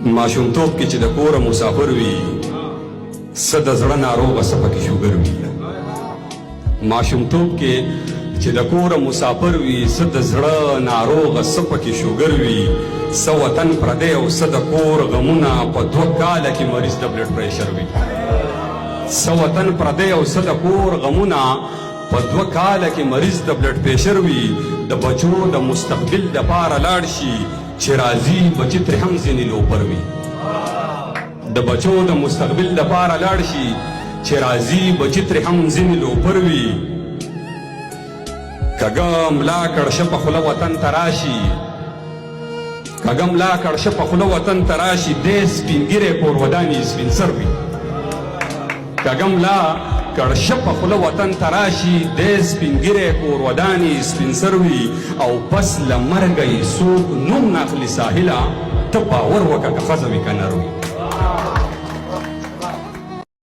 ماشومتوب کې چې د کوره مسافر وي څه د زړه ناروغه څه پکې شوګر وي ماشومتوب کې چې د کوره مسافر وي څه د زړه ناروغه څه پکې شوګر وي څه وطن پردی او څه د کور غمونه په 2 کاله کې مریض د بلډ پریشر وي څه وطن پردی او څه د کور غمونه په 2 کاله کې مریض د بلډ پریشر وي د بچو د مستقبل دپاره لاړ شي چې راځي بچی ترې هم ځینې لوپر وي د بچو د مستقبل دپاره لاړ شي چې راځي بچی ترې هم ځینې لوپر وي کږه ملا کړشه په خوله وطن ته راشي کږه ملا کړشه په خوله وطن ته راشي دی سپین ږیری کور ودانې سپین سر وي کږه ملا کړشه په خوله وطن ته راشي دی سپین ږیری کور ودانې سپین سر وي او پس له مرګه یې څوک نوم ناخلي ساحله ته باور وکړه که ښځه وي که نر وي